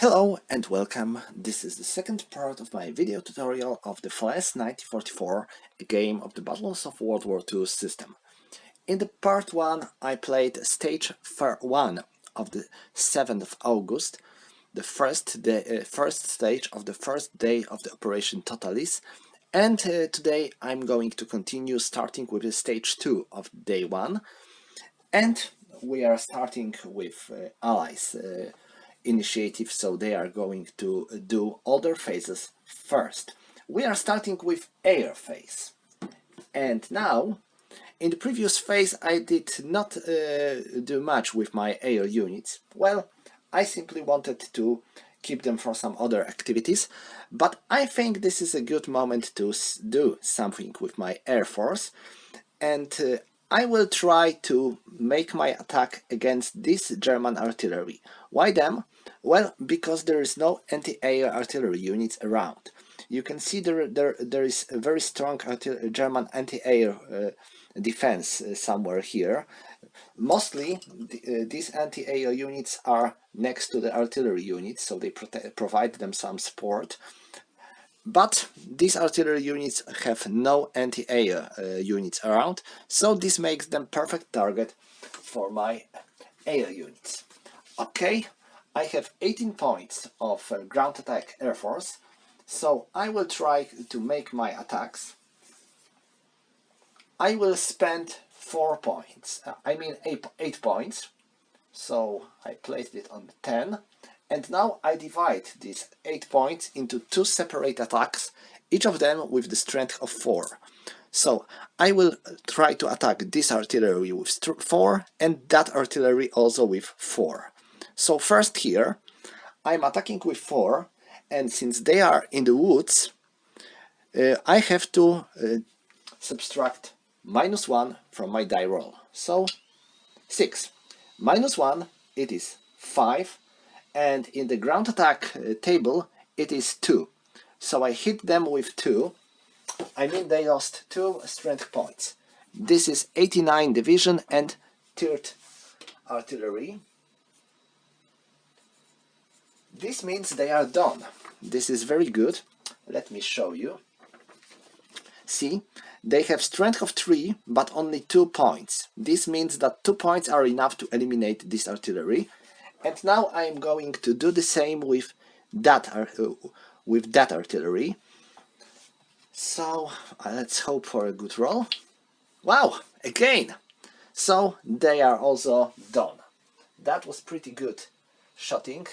Hello and welcome. This is the second part of my video tutorial of the Falaise 1944, a game of the Battles of World War II system. In the part 1 I played stage 1 of the 7th of August, the first stage of the first day of the Operation Totalis, and today I'm going to continue starting with the stage 2 of day 1, and we are starting with Allies initiative, so they are going to do all their phases first. We are starting with air phase, and now in the previous phase I did not do much with my air units. Well, I simply wanted to keep them for some other activities, but I think this is a good moment to do something with my air force, and I will try to make my attack against this German artillery. Why them? Well, because there is no anti-air artillery units around. You can see there is a very strong German anti-air defense somewhere here. Mostly these anti-air units are next to the artillery units, so they provide them some support. But these artillery units have no anti-air units around, so this makes them perfect target for my air units. Okay, I have 18 points of ground attack air force, so I will try to make my attacks. I will spend 4 points, I mean 8 points, so I placed it on 10. And now I divide these 8 points into 2 separate attacks, each of them with the strength of 4. So I will try to attack this artillery with 4 and that artillery also with 4. So first here I'm attacking with 4, and since they are in the woods, I have to subtract -1 from my die roll. So 6. -1, it is 5. And in the ground attack table it is 2. So I hit them with 2. I mean they lost 2 strength points. This is 89 Division and 3rd Artillery. This means they are done. This is very good. Let me show you. See, they have strength of 3 but only 2 points. This means that 2 points are enough to eliminate this artillery. And now I'm going to do the same with that artillery. So let's hope for a good roll. Wow, again! So they are also done. That was pretty good shotting.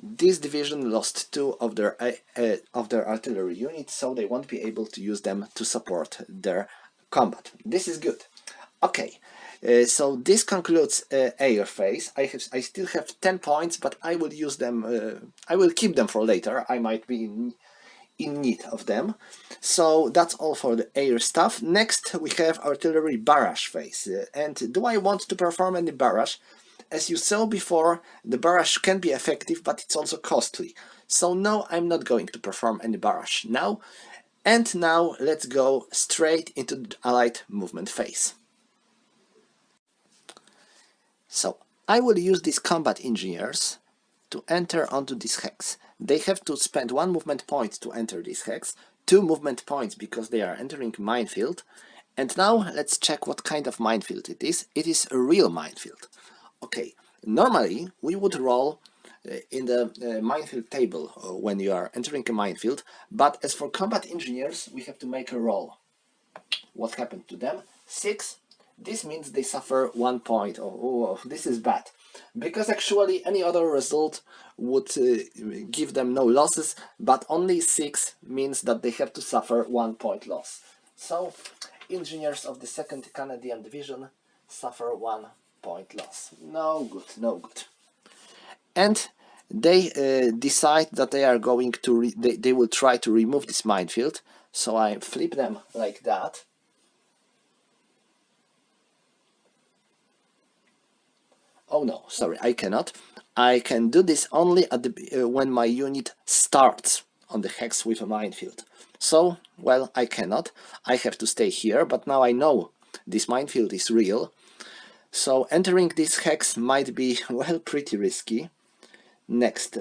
This division lost 2 of their artillery units, so they won't be able to use them to support their combat. This is good. Okay, so this concludes air phase. I still have 10 points, but I will use them. I will keep them for later. I might be in need of them. So that's all for the air stuff. Next we have artillery barrage phase. And do I want to perform any barrage? As you saw before, the barrage can be effective, but it's also costly. So no, I'm not going to perform any barrage now. And now let's go straight into the Allied movement phase. So I will use these combat engineers to enter onto this hex. They have to spend 1 movement point to enter this hex, 2 movement points because they are entering minefield. And now let's check what kind of minefield it is. It is a real minefield. Okay, normally we would roll in the minefield table when you are entering a minefield, but as for combat engineers we have to make a roll. What happened to them? 6. This means they suffer 1 point. Oh, this is bad. Because actually any other result would give them no losses, but only 6 means that they have to suffer 1 point loss. So engineers of the 2nd Canadian Division suffer 1 point loss. No good, no good. And they decide that they are going to they will try to remove this minefield. So I flip them like that. Oh no, sorry, I cannot. I can do this only at the when my unit starts on the hex with a minefield. So, well, I cannot. I have to stay here, but now I know this minefield is real. So entering this hex might be, well, pretty risky. Next,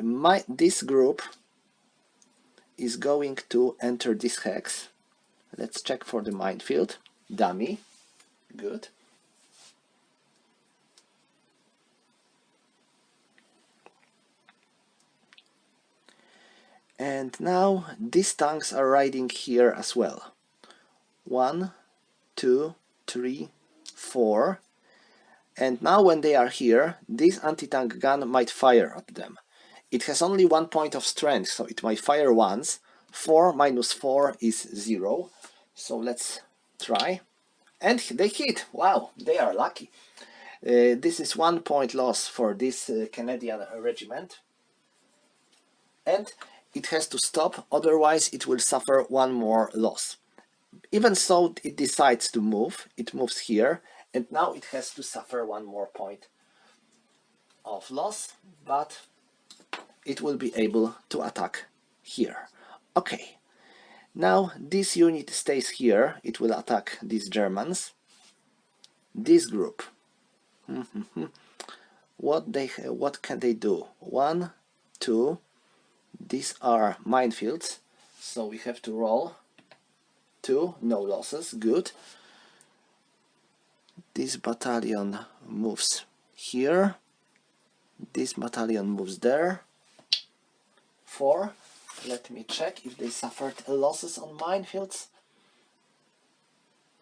this group is going to enter this hex. Let's check for the minefield. Dummy. Good. And now these tanks are riding here as well. 1, 2, 3, 4. And now when they are here, this anti-tank gun might fire at them. It has only 1 point of strength, so it might fire once. 4 minus 4 is 0. So let's try. And they hit! Wow, they are lucky. This is 1 point loss for this Canadian regiment. And it has to stop, otherwise it will suffer 1 more loss. Even so, it decides to move. It moves here, and now it has to suffer 1 more point of loss, but it will be able to attack here. Okay, now this unit stays here. It will attack these Germans. This group. What can they do? 1, 2. These are minefields, so we have to roll 2. No losses. Good. This battalion moves here. This battalion moves there. 4. Let me check if they suffered losses on minefields.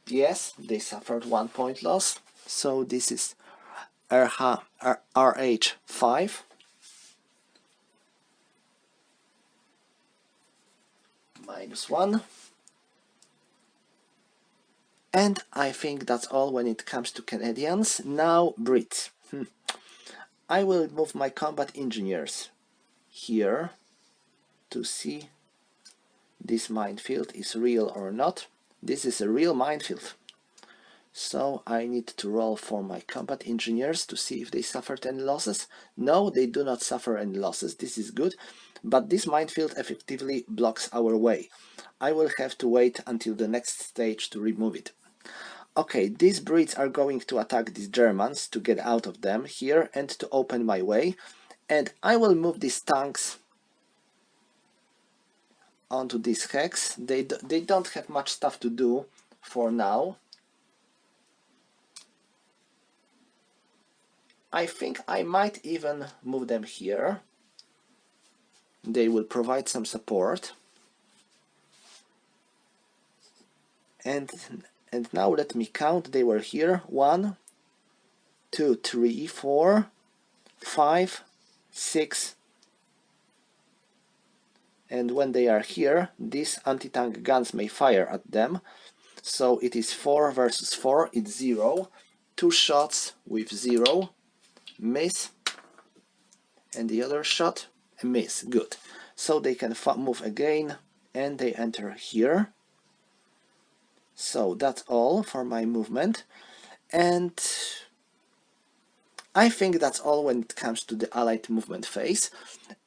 Yes, they suffered 1 point loss. So this is RH5. -1. And I think that's all when it comes to Canadians. Now Brits. I will move my combat engineers here to see this minefield is real or not. This is a real minefield. So I need to roll for my combat engineers to see if they suffered any losses. No, they do not suffer any losses. This is good. But this minefield effectively blocks our way. I will have to wait until the next stage to remove it. Okay, these Brits are going to attack these Germans to get out of them here and to open my way. And I will move these tanks onto this hex. They don't have much stuff to do for now. I think I might even move them here. They will provide some support. And now let me count. They were here. 1, 2, 3, 4, 5, 6. And when they are here, these anti-tank guns may fire at them. So it is 4 versus 4. It's 0. 2 shots with 0. Miss. And the other shot, a miss. Good. So they can move again, and they enter here. So that's all for my movement, and I think that's all when it comes to the Allied movement phase.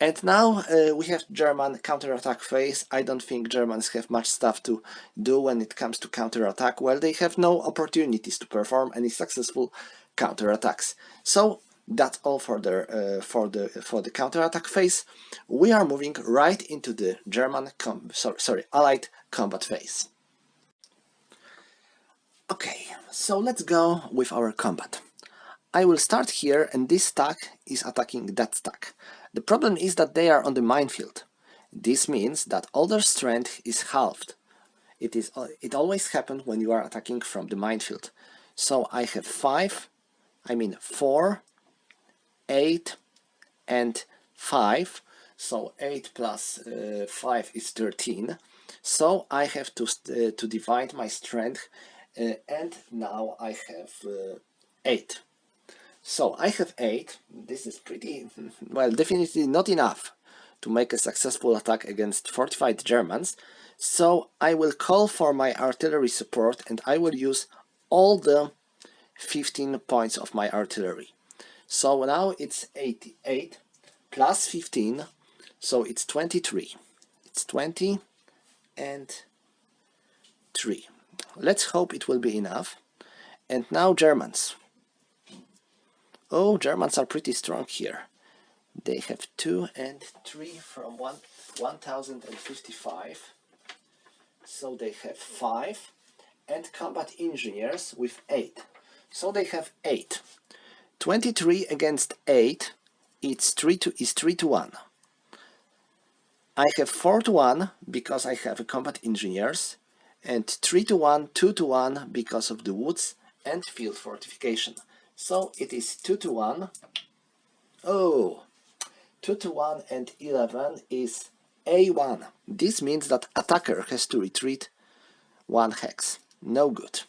And now we have German counterattack phase. I don't think Germans have much stuff to do when it comes to counterattack. Well, they have no opportunities to perform any successful counterattacks. So that's all for the counterattack phase. We are moving right into the Allied combat phase. Okay, so let's go with our combat. I will start here, and this stack is attacking that stack. The problem is that they are on the minefield. This means that all their strength is halved. It always happens when you are attacking from the minefield. So I have 4, 8 and 5. So 8 plus 5 is 13. So I have to divide my strength, and now I have 8. So I have 8. This is pretty, well, definitely not enough to make a successful attack against fortified Germans. So I will call for my artillery support, and I will use all the 15 points of my artillery. So now it's 88 plus 15, so it's 23. It's 20 and 3. Let's hope it will be enough. And now Germans. Oh, Germans are pretty strong here. They have 2 and 3 from 1055. So they have 5. And combat engineers with 8. So they have 8. 23 against 8 is 3 to 1. I have 4 to 1 because I have a combat engineers, and 3 to 1, 2 to 1 because of the woods and field fortification. So it is 2 to 1. Oh, 2 to 1 and 11 is A1. This means that attacker has to retreat 1 hex. No good.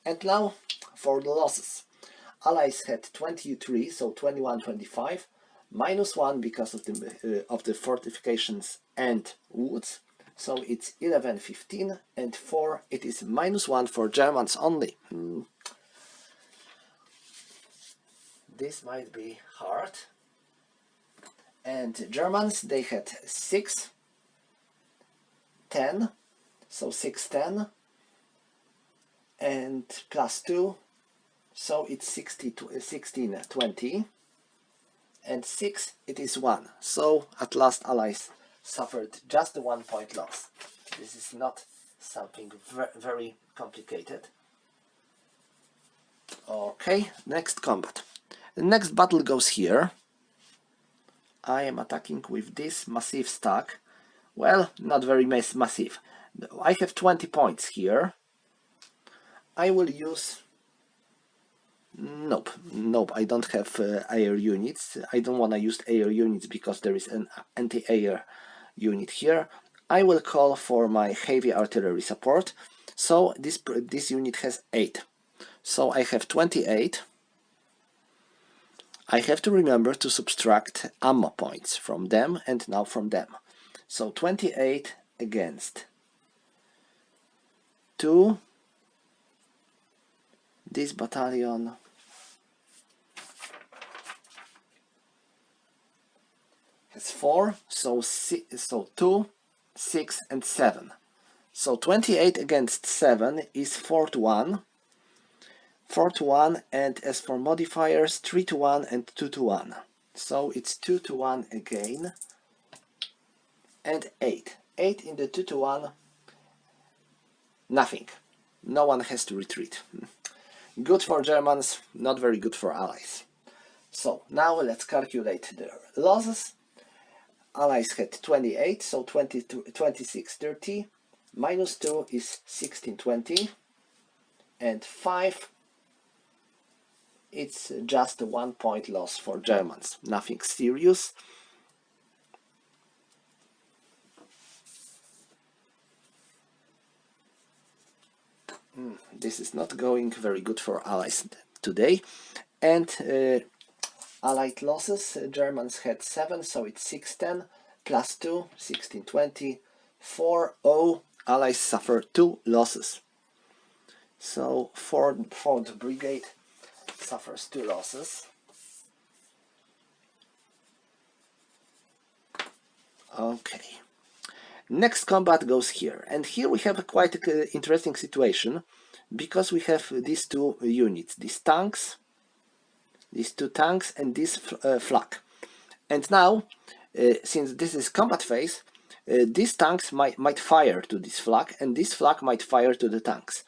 And now for the losses. Allies had 23, so 21, 25, minus 1 because of the fortifications and woods, so it's 11, 15, and 4, it is minus 1 for Germans only. This might be hard. And Germans, they had 6, 10, so 6, 10, and plus 2, so it's 16, 20, and 6, it is 1. So at last Allies suffered just a 1 point loss. This is not something very complicated. Okay, next combat. The next battle goes here. I am attacking with this massive stack. Well, not very massive. I have 20 points here. I will use... Nope, I don't have air units. I don't want to use air units because there is an anti-air unit here. I will call for my heavy artillery support. So this unit has 8. So I have 28. I have to remember to subtract ammo points from them and now from them. So 28 against 2. This battalion has 4, so 2, 6 and 7. So 28 against 7 is 4 to 1. 4 to 1, and as for modifiers, 3 to 1 and 2 to 1. So it's 2 to 1 again. And 8. 8 in the 2 to 1. Nothing. No one has to retreat. Good for Germans, not very good for Allies. So now let's calculate the losses. Allies had 28, so 26, 30. Minus 2 is 16, 20. And 5, it's just a 1 point loss for Germans. Nothing serious. This is not going very good for Allies today. And Allied losses, Germans had 7, so it's 6, 10, plus 2, 16, 20, 4, 0. Allies suffer 2 losses. So 4th Brigade suffers 2 losses. Okay. Next combat goes here, and here we have a quite interesting situation, because we have these 2 units, these 2 tanks and this flak. And now, since this is combat phase, these tanks might fire to this flak, and this flak might fire to the tanks.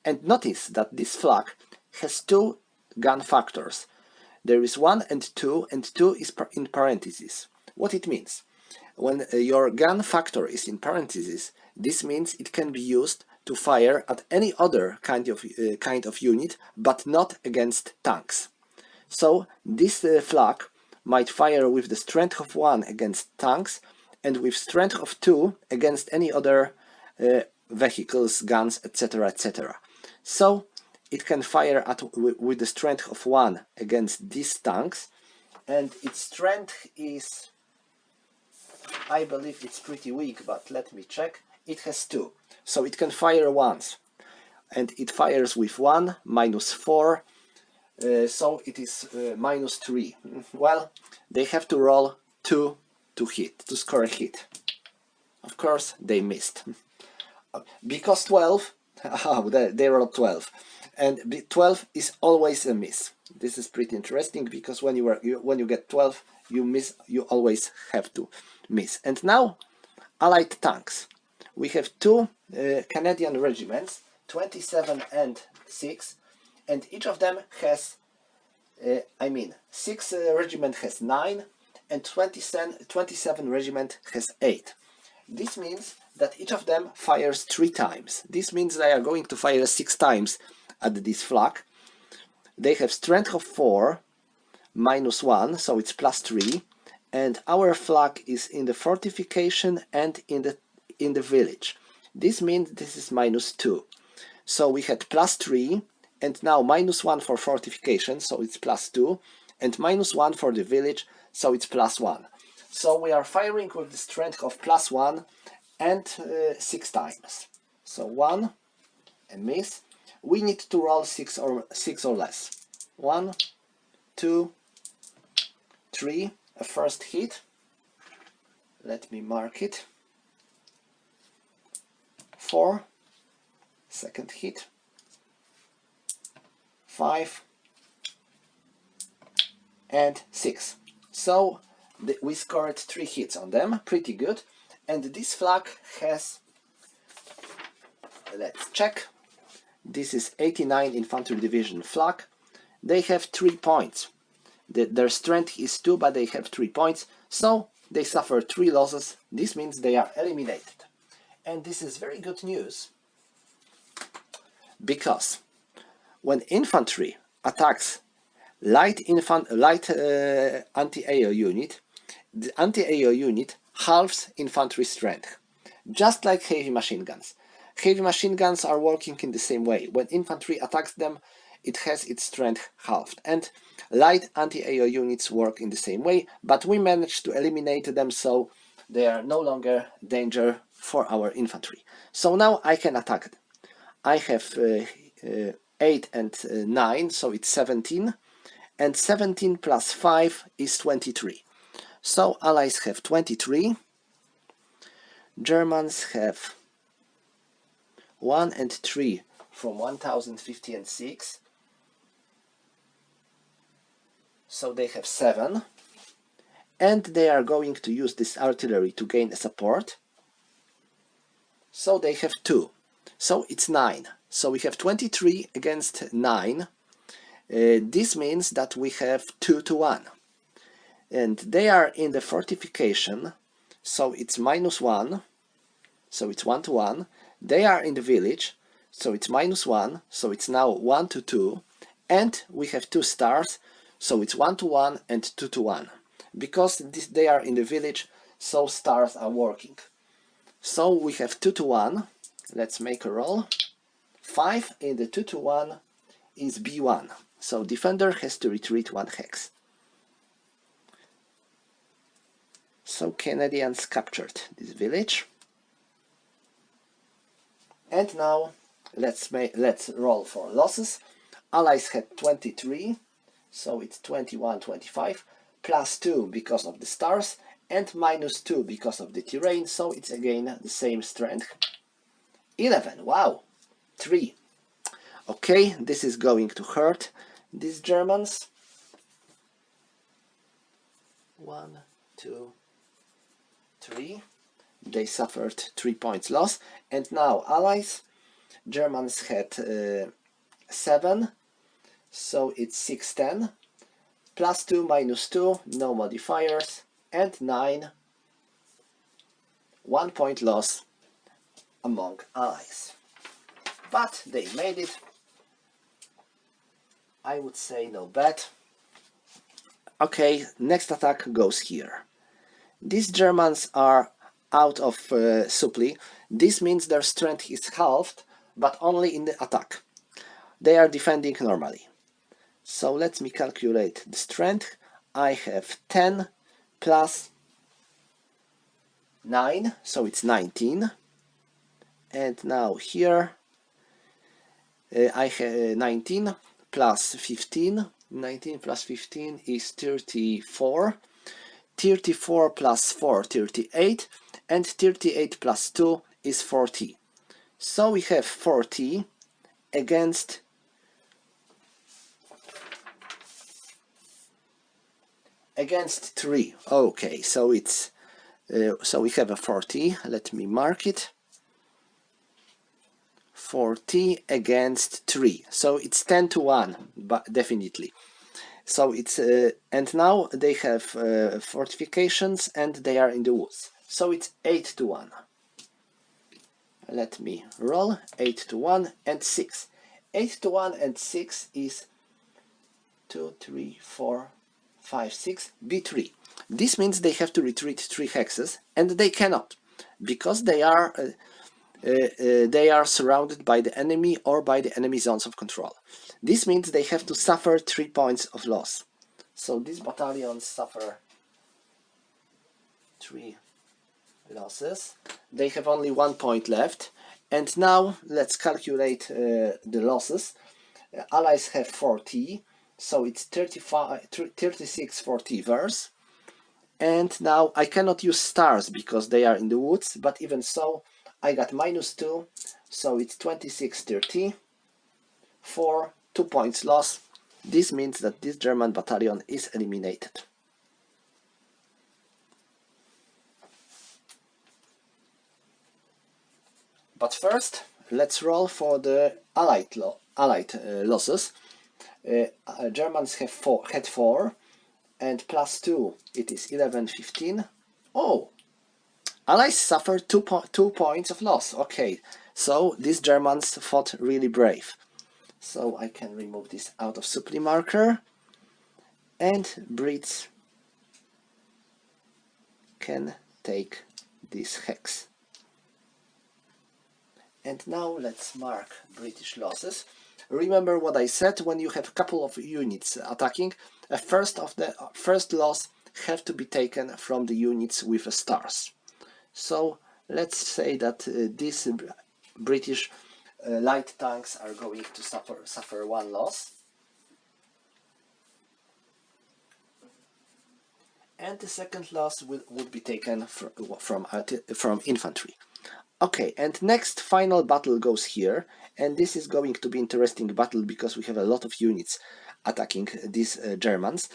And notice that this flak has 2 gun factors. There is 1 and 2 is in parentheses. What it means? When your gun factor is in parentheses, this means it can be used to fire at any other kind of unit, but not against tanks. So this flak might fire with the strength of 1 against tanks, and with strength of 2 against any other vehicles, guns, etc., etc. So it can fire with the strength of 1 against these tanks, and its strength is, I believe it's pretty weak, but let me check. It has 2, so it can fire once, and it fires with 1, minus 4, so it is minus 3. Well, they have to roll 2 to score a hit. Of course, they missed. Because 12, they rolled 12, and 12 is always a miss. This is pretty interesting because when when you get 12, you miss. You always have to miss. And now, Allied tanks. We have two Canadian regiments, 27 and 6, and each of them has, 6 regiment has 9, and 27 regiment has 8. This means that each of them fires 3 times. This means they are going to fire 6 times at this flag. They have strength of 4, -1, so it's +3, and our flag is in the fortification and in the village. This means this is -2. So we had +3, and now -1 for fortification, so it's +2, and -1 for the village, so it's +1. So we are firing with the strength of +1 and 6 times. So 1, a miss. We need to roll 6 or less. 1, 2, 3, a first hit. Let me mark it. 4, second hit. 5 and 6. So we scored 3 hits on them, pretty good. And this flag has, let's check, this is 89 Infantry Division flag. They have 3 points. Their strength is 2, but they have 3 points, so they suffer 3 losses. This means they are eliminated. And this is very good news, because when infantry attacks light anti-AO unit, the anti-AO unit halves infantry strength, just like heavy machine guns. Heavy machine guns are working in the same way. When infantry attacks them, it has its strength halved, and light anti-AO units work in the same way, but we managed to eliminate them, so they are no longer danger for our infantry. So now I can attack them. I have 8 and 9, so it's 17, and 17 plus 5 is 23. So Allies have 23, Germans have 1 and 3 from 1050 and 6, so they have 7, and they are going to use this artillery to gain a support, so they have 2, so it's 9. So we have 23 against 9. This means that we have 2 to 1. And they are in the fortification, so it's -1, so it's 1 to 1. They are in the village, so it's -1, so it's now 1 to 2. And we have 2 stars, so it's 1 to 1 and 2 to 1. Because they are in the village, so stars are working. So we have 2 to 1. Let's make a roll. 5 in the 2 to 1 is B1. So defender has to retreat 1 hex. So Canadians captured this village. And now let's roll for losses. Allies had 23, so it's 21, 25, +2 because of the stars, and -2 because of the terrain, so it's again the same strength. 11, wow, 3. Okay, this is going to hurt these Germans. 1, 2, 3. They suffered 3 points loss. And now Allies, Germans had 7, so it's 6, 10, +2, -2, no modifiers, and 9, 1 point loss among Allies. But they made it. I would say no bad. Okay, next attack goes here. These Germans are out of supply. This means their strength is halved, but only in the attack. They are defending normally. So let me calculate the strength. I have 10 plus 9, so it's 19. And now here I have 19 plus 15. 19 plus 15 is 34. 34 plus 4, 38. And 38 plus 2 is 40. So we have 40 against against 3. Okay, so it's so we have a 40. Let me mark it. 40 against 3. So it's 10 to 1, but definitely. So it's and now they have fortifications and they are in the woods. So it's 8 to 1. Let me roll. 8 to 1 and 6. 8 to 1 and 6 is 2, 3, 4, 5, 6, B3. This means they have to retreat 3 hexes, and they cannot, because they are surrounded by the enemy or by the enemy zones of control. This means they have to suffer 3 points of loss. So these battalions suffer 3 losses. They have only 1 point left. And now let's calculate the losses. Allies have 40, so it's 36 40 verse. And now I cannot use stars because they are in the woods, but even so I got -2, so it's 26 30 for 2 points loss. This means that this German battalion is eliminated. But first, let's roll for the Allied losses. Germans had 4, and +2, it is 11, 15. Oh, Allies suffered 2 points of loss. Okay, so these Germans fought really brave. So I can remove this out of supply marker, and Brits can take this hex. And now let's mark British losses. Remember what I said: when you have a couple of units attacking, first loss have to be taken from the units with stars. So let's say that these British light tanks are going to suffer 1 loss, and the second loss would be taken from infantry. Okay, and next final battle goes here, and this is going to be interesting battle because we have a lot of units attacking these Germans.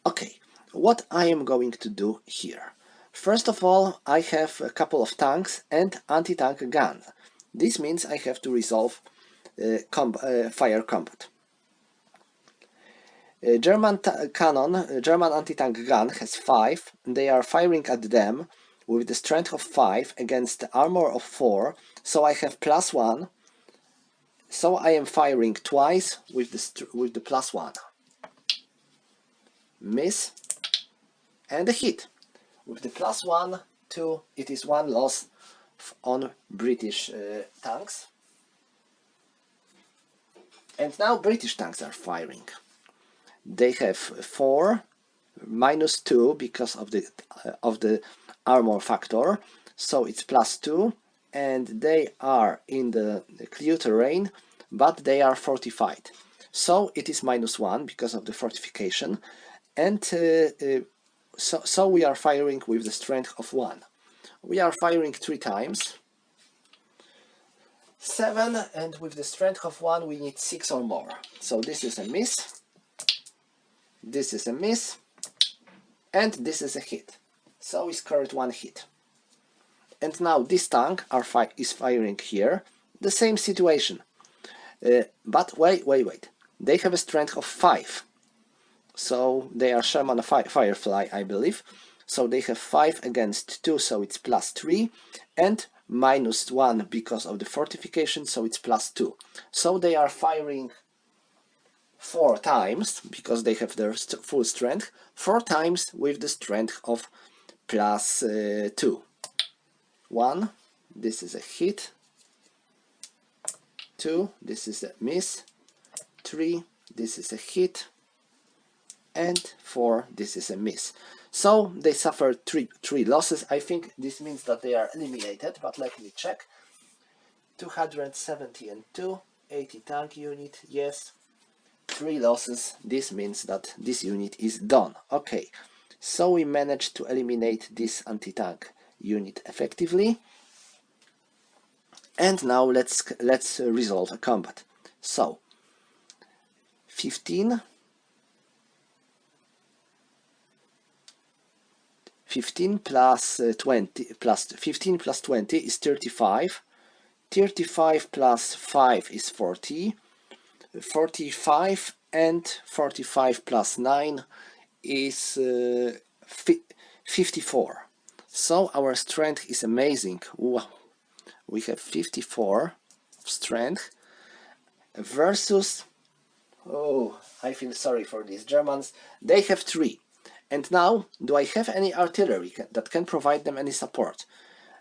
Okay, what I am going to do here. First of all, I have a couple of tanks and anti-tank gun. This means I have to resolve fire combat. German anti-tank gun has 5. They are firing at them with the strength of 5 against the armor of 4, so I have +1. So I am firing twice with the +1. Miss and a hit. With the +1, 2, it is 1 loss on British tanks. And now British tanks are firing. They have 4, -2 because of the armor factor, so it's +2, and they are in the clear terrain, but they are fortified. So it is -1 because of the fortification, and so we are firing with the strength of 1. We are firing 3 times. 7, and with the strength of 1 we need 6 or more. So this is a miss, this is a miss, and this is a hit. So we scored 1 hit. And now this tank is firing here. The same situation. But wait. They have a strength of 5. So they are Sherman Firefly, I believe. So they have 5 against 2, so it's +3. And -1 because of the fortification, so it's +2. So they are firing 4 times, because they have their full strength, 4 times with the strength of +2. 1, this is a hit. 2, this is a miss. 3, this is a hit. And 4, this is a miss. So they suffered 3 losses. I think this means that they are eliminated, but let me check. 270 and 2, 80 tank unit, yes. 3 losses, this means that this unit is done. Okay, so we managed to eliminate this anti-tank unit effectively. And now let's resolve a combat. So 15, 15 plus 20 plus 15 plus 20 is 35. 35 plus 5 is 40. 45 and 45 plus 9 is 54. So our strength is amazing. Wow. We have 54 strength versus, oh, I feel sorry for these Germans, they have 3. And now, do I have any artillery that can provide them any support?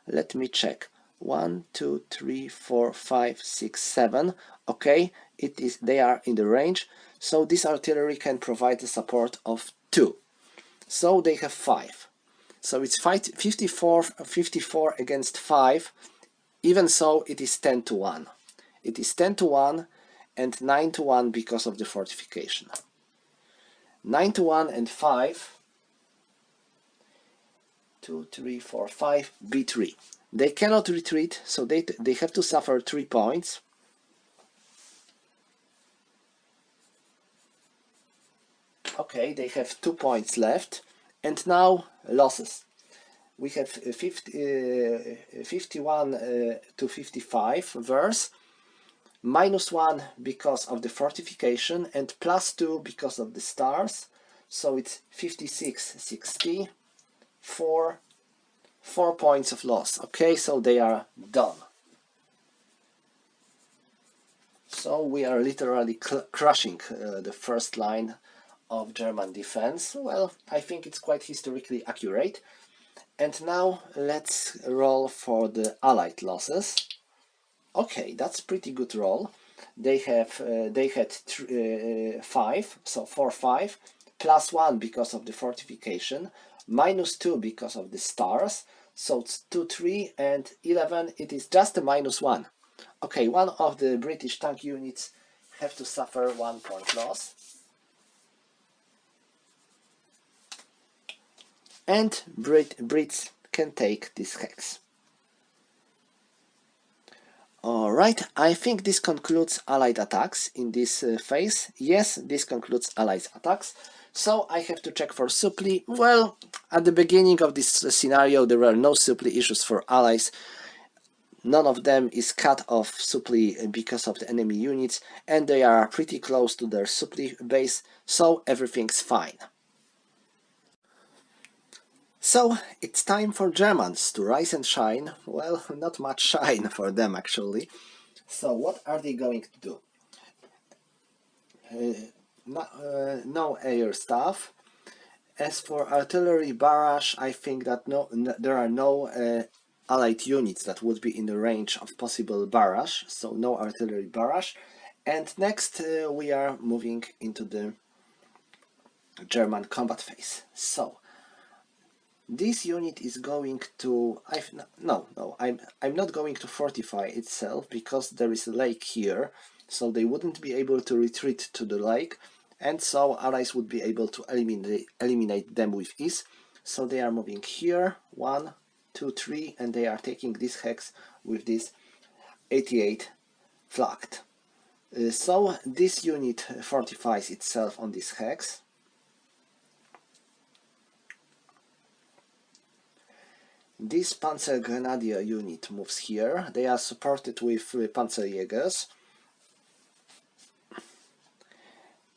Let me check. 1, 2, 3, 4, 5, 6, 7. Okay, it is. They are in the range. So this artillery can provide the support of 2. So they have 5. So it's 54 against 5. Even so, it is 10 to 1. It is 10 to 1 and 9 to 1 because of the fortification. 9 to 1 and 5. 2, 3, 4, 5, B3. They cannot retreat, so they have to suffer 3 points. Okay, they have 2 points left. And now losses. We have 51 to 55 verse. -1 because of the fortification and +2 because of the stars. So it's 56, 60. 4 points of loss. Okay, so they are done. So we are literally crushing the first line of German defense. Well, I think it's quite historically accurate. And now let's roll for the Allied losses. Okay, that's pretty good roll. They had 5, so 4, 5, +1 because of the fortification, -2 because of the stars, so it's 2, 3, and 11, it is just a -1. Okay, one of the British tank units have to suffer 1 point loss. And Brits can take this hex. Alright, I think this concludes Allied attacks in this phase. Yes, this concludes Allied attacks. So I have to check for supply. Well, at the beginning of this scenario there were no supply issues for Allies. None of them is cut off supply because of the enemy units, and they are pretty close to their supply base, so everything's fine. So, it's time for Germans to rise and shine. Well, not much shine for them actually. So, what are they going to do? No air stuff. As for artillery barrage, I think that there are no Allied units that would be in the range of possible barrage, so no artillery barrage. And next we are moving into the German combat phase. So, this unit is going to... I'm not going to fortify itself because there is a lake here, so they wouldn't be able to retreat to the lake, and so Allies would be able to eliminate them with ease. So they are moving here, 1, 2, 3, and they are taking this hex with this 88 flagged. So this unit fortifies itself on this hex. This Panzergrenadier unit moves here. They are supported with Panzerjägers.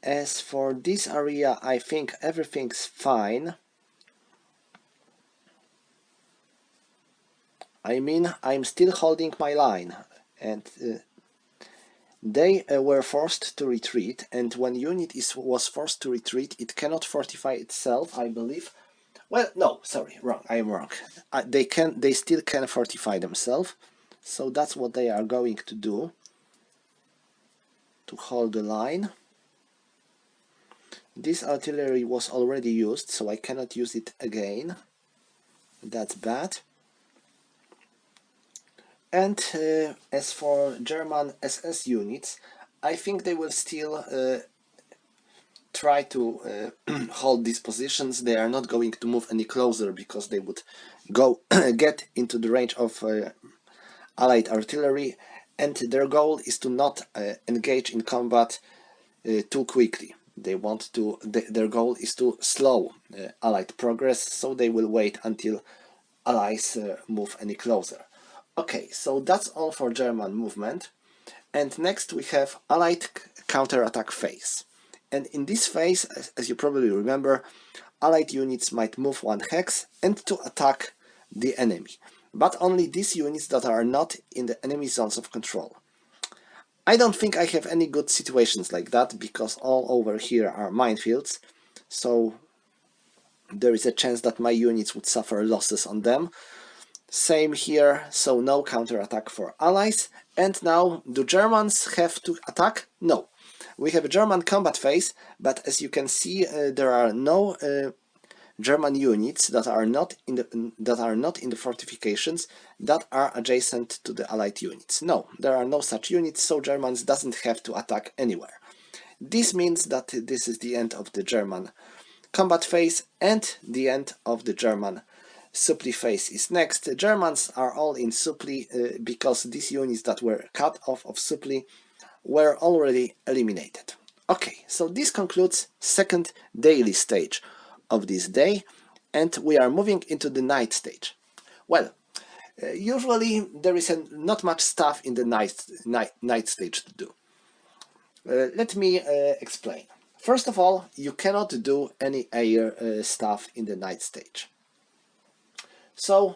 As for this area, I think everything's fine. I mean, I'm still holding my line, and they were forced to retreat, and when unit was forced to retreat, it cannot fortify itself, I believe. Well, no, sorry, wrong, I am wrong. They still can fortify themselves, so that's what they are going to do, to hold the line. This artillery was already used, so I cannot use it again. That's bad. And as for German SS units, I think they will still try to hold these positions. They are not going to move any closer because they would go get into the range of Allied artillery, and their goal is to not engage in combat too quickly. They want to, their goal is to slow Allied progress, so they will wait until Allies move any closer. Okay, so that's all for German movement. And next we have Allied counterattack phase. And in this phase, as you probably remember, Allied units might move one hex and to attack the enemy, but only these units that are not in the enemy zones of control. I don't think I have any good situations like that, because all over here are minefields, so there is a chance that my units would suffer losses on them. Same here, so no counterattack for allies. And now, do Germans have to attack? No. We have a German combat phase, but as you can see, there are no German units that are not in the fortifications that are adjacent to the Allied units. No, there are no such units, so Germans doesn't have to attack anywhere. This means that this is the end of the German combat phase, and the end of the German supply phase is next. The Germans are all in supply because these units that were cut off of supply were already eliminated. Okay, so this concludes second daily stage of this day, and we are moving into the night stage. Well, usually there is not much stuff in the night stage to do. Let me explain. First of all, you cannot do any air stuff in the night stage. So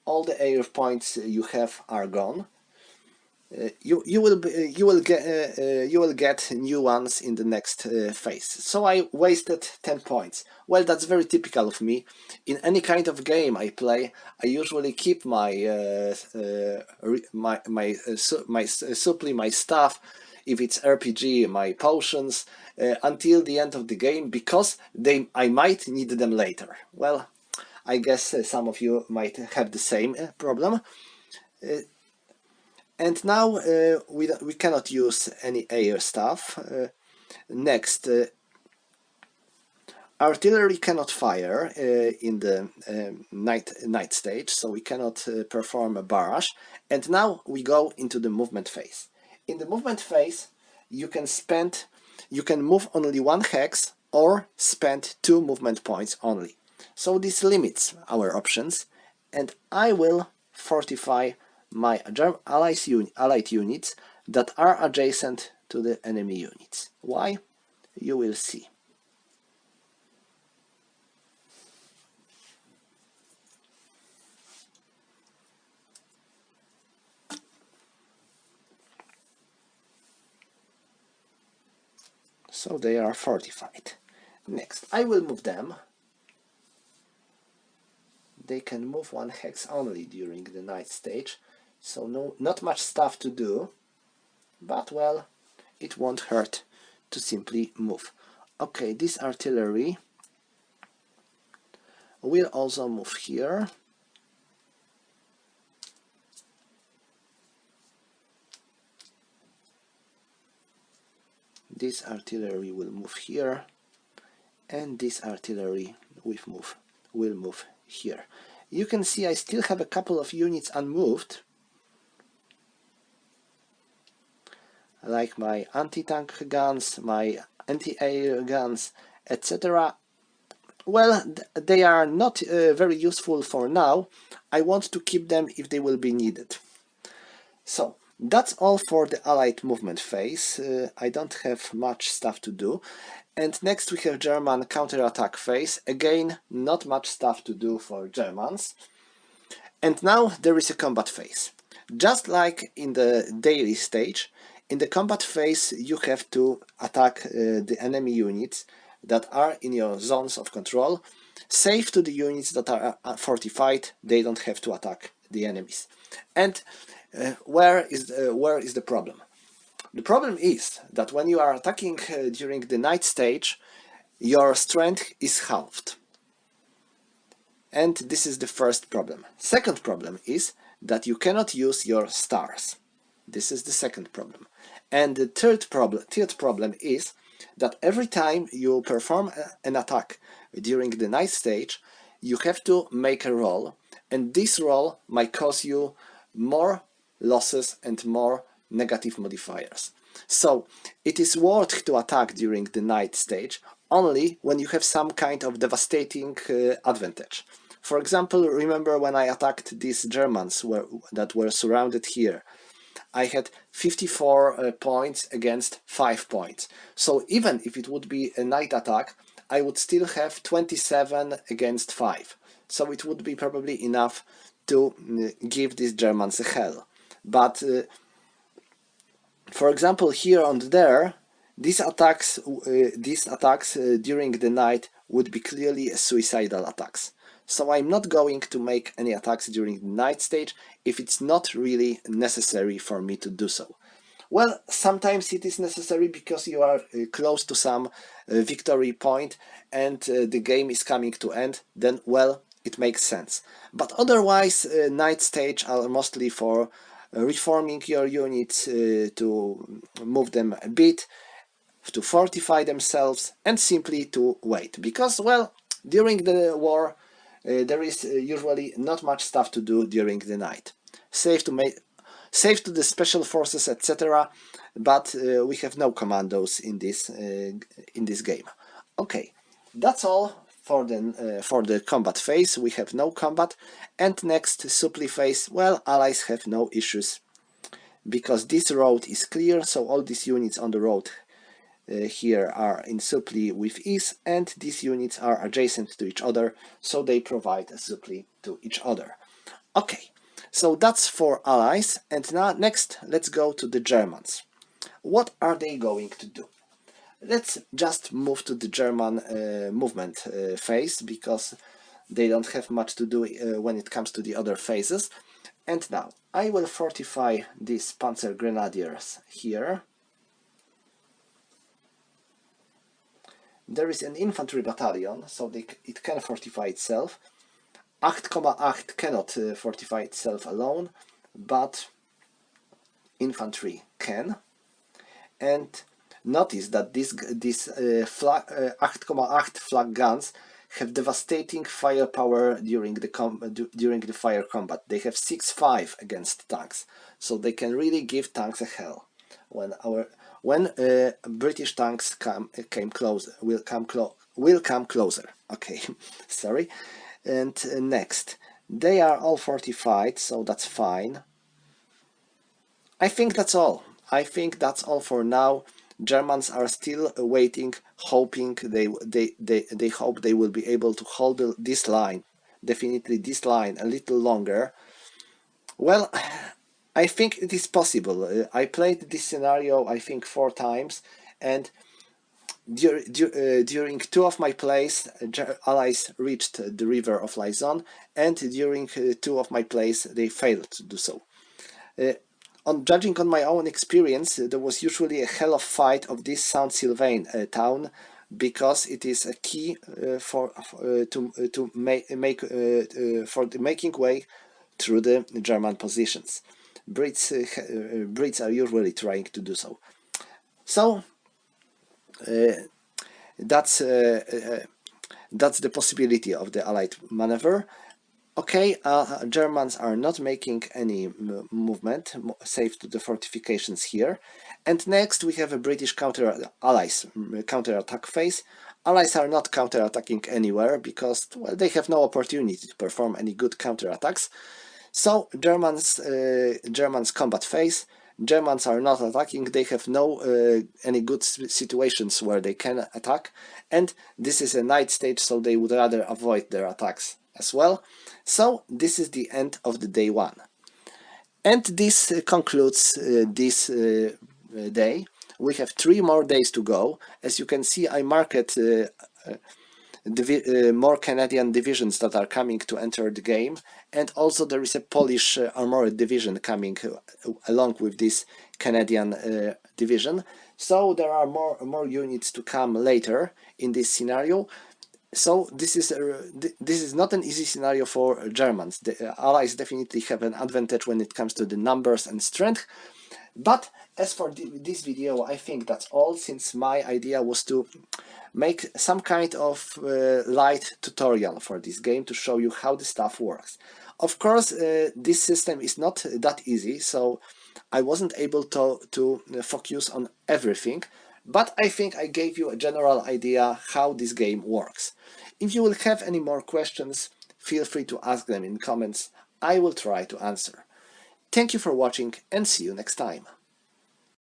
all the air points you have are gone. You will get new ones in the next phase. So I wasted 10 points. Well, that's very typical of me. In any kind of game I play, I usually keep my supply, my stuff, if it's RPG, my potions, until the end of the game, because I might need them later. Well, I guess some of you might have the same problem. And now we cannot use any air stuff. Next, artillery cannot fire in the night stage, so we cannot perform a barrage. And now we go into the movement phase. In the movement phase, you can move only one hex or spend 2 movement points only. So this limits our options, and I will fortify my allied units that are adjacent to the enemy units. Why? You will see. So they are fortified. Next, I will move them. They can move one hex only during the night stage, so not much stuff to do, but well, it won't hurt to simply move. Okay, this artillery will also move here. This artillery will move here, and this artillery will move here. You can see I still have a couple of units unmoved, like my anti-tank guns, my anti-air guns, etc. Well, they are not very useful for now. I want to keep them if they will be needed. So that's all for the Allied movement phase. I don't have much stuff to do. And next we have German counterattack phase. Again, not much stuff to do for Germans. And now there is a combat phase. Just like in the daily stage, in the combat phase you have to attack the enemy units that are in your zones of control. Save to the units that are fortified, they don't have to attack the enemies. And where is the problem? The problem is that when you are attacking during the night stage, your strength is halved. And this is the first problem. Second problem is that you cannot use your stars. This is the second problem. And the third problem is that every time you perform an attack during the night stage, you have to make a roll, and this roll might cause you more losses and more negative modifiers. So it is worth to attack during the night stage only when you have some kind of devastating advantage. For example, remember when I attacked these Germans that were surrounded here. I had 54 points against 5 points. So even if it would be a night attack, I would still have 27 against 5. So it would be probably enough to give these Germans a hell. But for example, here and there, these attacks during the night would be clearly suicidal attacks. So I'm not going to make any attacks during the night stage if it's not really necessary for me to do so. Well, sometimes it is necessary because you are close to some victory point and the game is coming to end, then well, it makes sense. But otherwise, night stage are mostly for reforming your units to move them a bit, to fortify themselves, and simply to wait. Because, well, during the war, there is usually not much stuff to do during the night. Safe to the special forces, etc. But we have no commandos in this game. Okay, that's all for the combat phase. We have no combat, and next supply phase. Well, allies have no issues because this road is clear, so all these units on the road here are in supply with ease, and these units are adjacent to each other, so they provide a supply to each other. Okay, so that's for allies, and now next let's go to the Germans. What are they going to do? Let's just move to the German movement phase, because they don't have much to do when it comes to the other phases. And now I will fortify these Panzer Grenadiers here. There is an infantry battalion, so it can fortify itself. 8,8 cannot fortify itself alone, but infantry can. And notice that these 8,8 flak guns have devastating firepower during the fire combat. They have 6.5 against tanks, so they can really give tanks a hell. When British tanks will come closer. Okay, sorry. And next, they are all fortified, so that's fine. I think that's all. I think that's all for now. Germans are still waiting, hoping they hope they will be able to hold this line, definitely this line, a little longer. Well, I think it is possible. I played this scenario, I think, 4 times, and during 2 of my plays, allies reached the river of Lison, and during 2 of my plays, they failed to do so. Judging on my own experience, there was usually a hell of fight of this Saint-Sylvain town, because it is a key for making way through the German positions. Brits are usually trying to do so. So that's the possibility of the Allied maneuver. Okay, Germans are not making any movement, save to the fortifications here. And next we have a British Allies counter-attack phase. Allies are not counter-attacking anywhere because, well, they have no opportunity to perform any good counter-attacks. So Germans combat phase. Germans are not attacking, they have no any good situations where they can attack, and this is a night stage, so they would rather avoid their attacks as well. So this is the end of the day 1. And this concludes this day. We have 3 more days to go. As you can see, I marked more Canadian divisions that are coming to enter the game, and also there is a Polish armored division coming along with this Canadian division. So there are more units to come later in this scenario. So this is not an easy scenario for Germans. The Allies definitely have an advantage when it comes to the numbers and strength. But as for this video, I think that's all, since my idea was to make some kind of light tutorial for this game to show you how the stuff works. Of course, this system is not that easy, so I wasn't able to focus on everything, but I think I gave you a general idea how this game works. If you will have any more questions, feel free to ask them in comments. I will try to answer. Thank you for watching and see you next time.